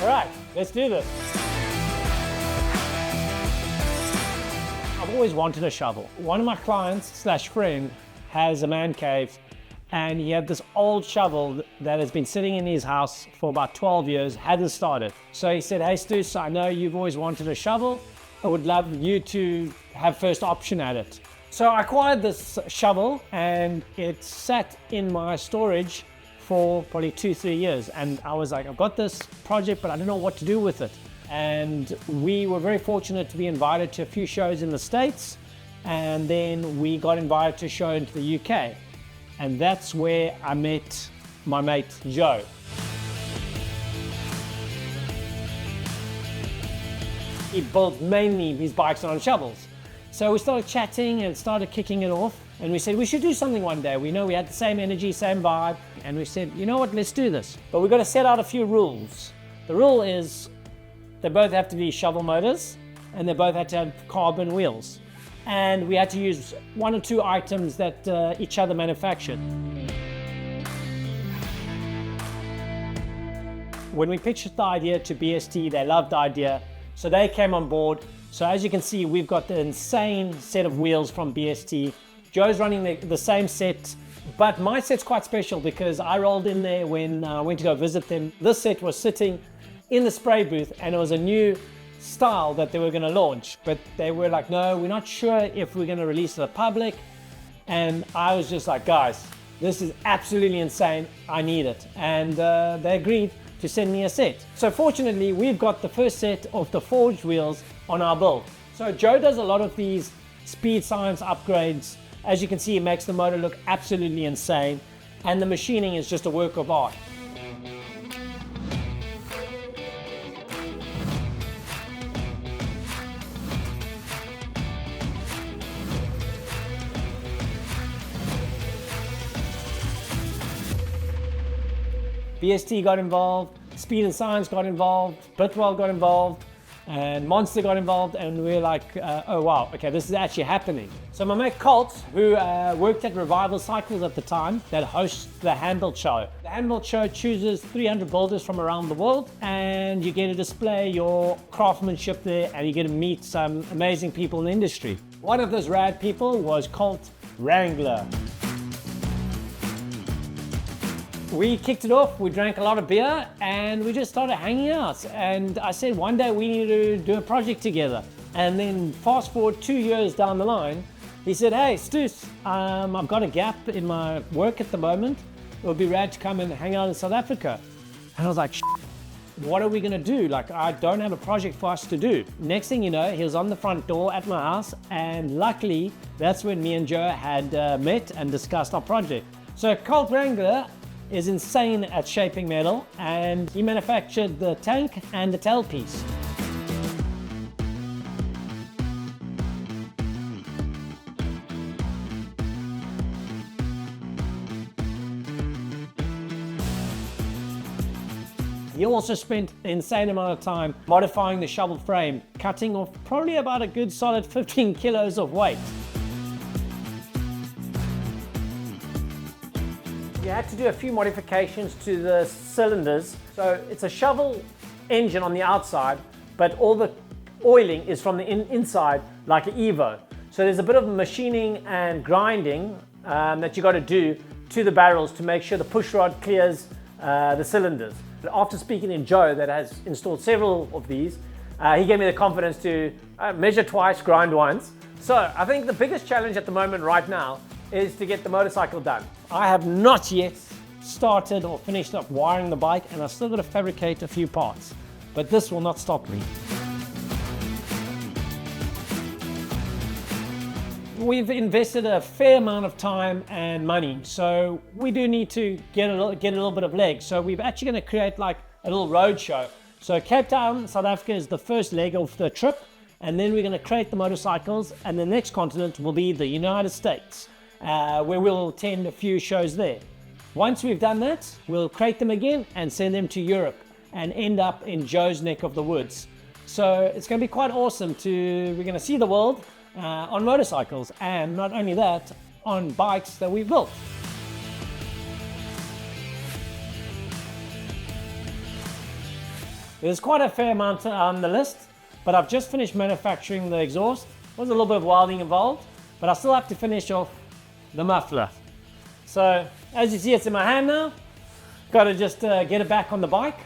right, let's do this. I've always wanted a shovel. One of my clients / friend has a man cave, and he had this old shovel that has been sitting in his house for about 12 years, hadn't started. So he said, hey Stoos, I know you've always wanted a shovel. I would love you to have first option at it. So I acquired this shovel and it sat in my storage for probably 2-3 years. And I was like, I've got this project, but I don't know what to do with it. And we were very fortunate to be invited to a few shows in the States. And then we got invited to a show into the UK. And that's where I met my mate, Joe. He built mainly his bikes on shovels. So we started chatting and started kicking it off. And we said, we should do something one day. We know we had the same energy, same vibe. And we said, you know what, let's do this. But we've got to set out a few rules. The rule is they both have to be shovel motors and they both had to have carbon wheels. And we had to use 1 or 2 items that each other manufactured. When we pitched the idea to BST, they loved the idea, so they came on board. So as you can see, we've got the insane set of wheels from BST. Joe's running the same set, but my set's quite special because I rolled in there when I went to go visit them. This set was sitting in the spray booth and it was a new style that they were going to launch, but they were like, no, we're not sure if we're going to release to the public. And I was just like, guys, this is absolutely insane, I need it. And they agreed to send me a set. So fortunately, we've got the first set of the forged wheels on our build. So Joe does a lot of these speed science upgrades. As you can see, it makes the motor look absolutely insane, and the machining is just a work of art. BST got involved, Speed and Science got involved, Bitwell got involved, and Monster got involved, and we're like, oh wow, okay, this is actually happening. So my mate Colt, who worked at Revival Cycles at the time, that hosts the Handbuilt Show. The Handbuilt Show chooses 300 builders from around the world, and you get to display your craftsmanship there, and you get to meet some amazing people in the industry. One of those rad people was Colt Wrangler. We kicked it off, we drank a lot of beer, and we just started hanging out. And I said, one day we need to do a project together. And then fast forward 2 years down the line, he said, hey, Stoos, I've got a gap in my work at the moment. It would be rad to come and hang out in South Africa. And I was like, what are we gonna do? Like, I don't have a project for us to do. Next thing you know, he was on the front door at my house, and luckily, that's when me and Joe had met and discussed our project. So Colt Wrangler is insane at shaping metal, and he manufactured the tank and the tailpiece. He also spent an insane amount of time modifying the shovel frame, cutting off probably about a good solid 15 kilos of weight. You had to do a few modifications to the cylinders. So it's a shovel engine on the outside, but all the oiling is from the inside, like an Evo. So there's a bit of machining and grinding that you got to do to the barrels to make sure the push rod clears the cylinders. After speaking to Joe, that has installed several of these, he gave me the confidence to measure twice, grind once. So I think the biggest challenge at the moment right now is to get the motorcycle done. I have not yet started or finished up wiring the bike, and I've still got to fabricate a few parts, but this will not stop me. We've invested a fair amount of time and money, so we do need to get a little bit of leg. So we're actually going to create like a little road show. So Cape Town, South Africa is the first leg of the trip, and then we're going to create the motorcycles, and the next continent will be the United States. Where we'll attend a few shows there. Once we've done that, we'll crate them again and send them to Europe and end up in Joe's neck of the woods. So it's going to be quite awesome we're going to see the world on motorcycles, and not only that, on bikes that we've built. There's quite a fair amount on the list, but I've just finished manufacturing the exhaust. There was a little bit of welding involved, but I still have to finish off the muffler. So as you see, it's in my hand now. Got to just get it back on the bike,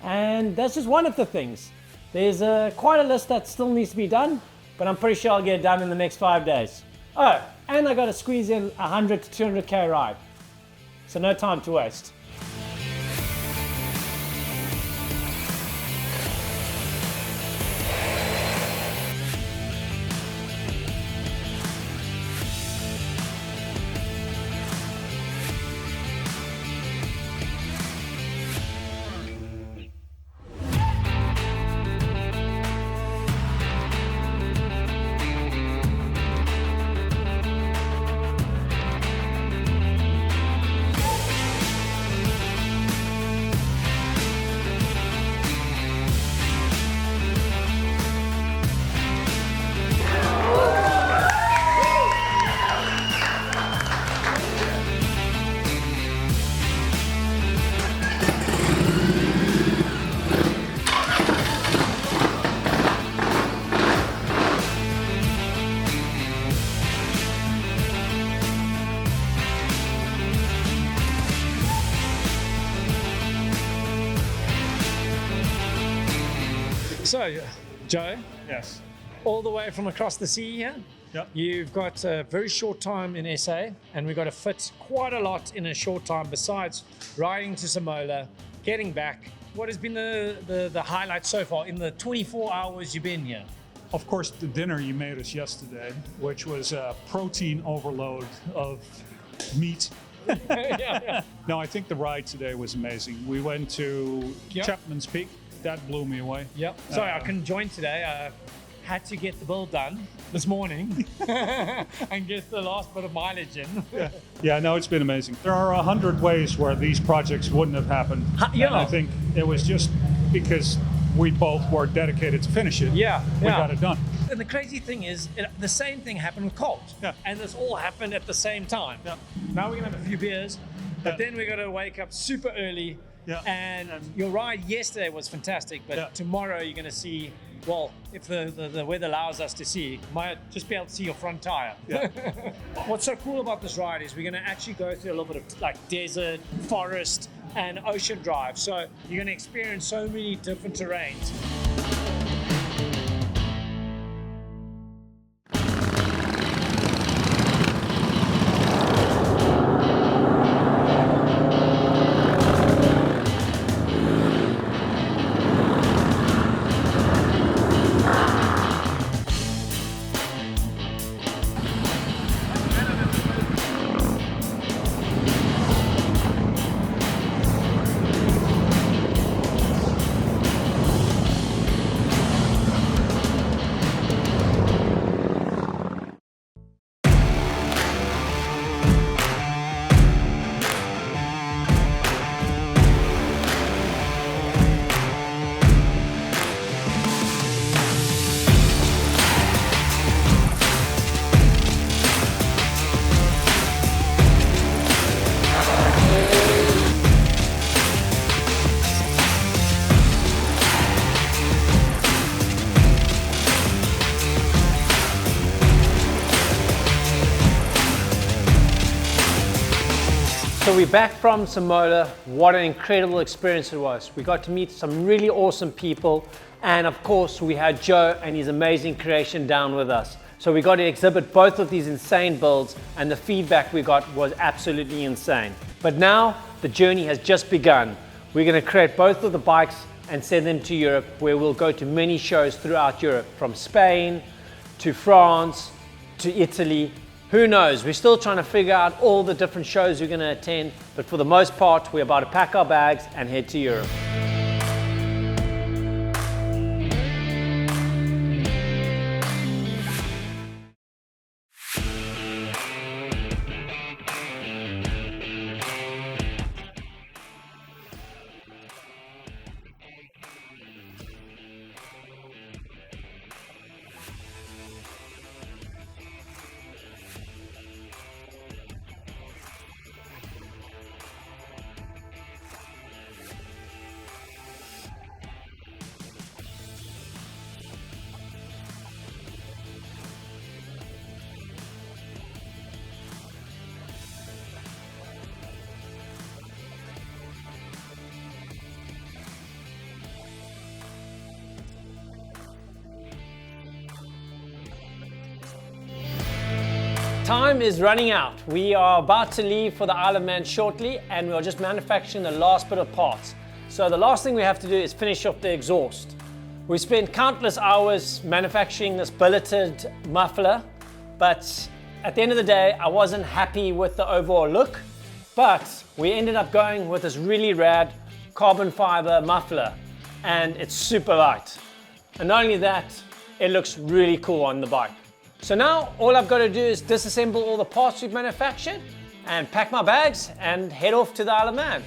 and that's just one of the things. There's quite a list that still needs to be done, but I'm pretty sure I'll get it done in the next 5 days. Oh, and I got to squeeze in 100 to 200k ride, so no time to waste. So, Joe, Yes. all the way from across the sea here, Yep. you've got a very short time in SA, and we've got to fit quite a lot in a short time besides riding to Samola, getting back. What has been the highlight so far in the 24 hours you've been here? Of course, the dinner you made us yesterday, which was a protein overload of meat. Yeah. No, I think the ride today was amazing. We went to Yep. Chapman's Peak. That blew me away. Yep. Sorry, I couldn't join today. I had to get the build done this morning and get the last bit of mileage in. Yeah, no, it's been amazing. There are 100 ways where these projects wouldn't have happened. Yeah. And I think it was just because we both were dedicated to finish it. Yeah, We yeah. got it done. And the crazy thing is, the same thing happened with Colt. Yeah. And this all happened at the same time. Yeah. Now we're gonna have a few beers, but Yeah. then we're gonna wake up super early. Yeah. And your ride yesterday was fantastic, but Yeah. tomorrow you're gonna see, well, if the weather allows us to see, might just be able to see your front tire. Yeah. What's so cool about this ride is we're gonna actually go through a little bit of like desert, forest, and ocean drive. So you're gonna experience so many different terrains. So we're back from Samola. What an incredible experience it was. We got to meet some really awesome people, and of course we had Joe and his amazing creation down with us. So we got to exhibit both of these insane builds, and the feedback we got was absolutely insane. But now the journey has just begun. We're going to create both of the bikes and send them to Europe, where we'll go to many shows throughout Europe, from Spain to France to Italy. Who knows? We're still trying to figure out all the different shows we're going to attend, but for the most part, we're about to pack our bags and head to Europe. Time is running out. We are about to leave for the Isle of Man shortly, and we are just manufacturing the last bit of parts. So the last thing we have to do is finish off the exhaust. We spent countless hours manufacturing this billeted muffler, but at the end of the day, I wasn't happy with the overall look, but we ended up going with this really rad carbon fiber muffler, and it's super light. And not only that, it looks really cool on the bike. So now all I've got to do is disassemble all the parts we've manufactured and pack my bags and head off to the Isle of Man.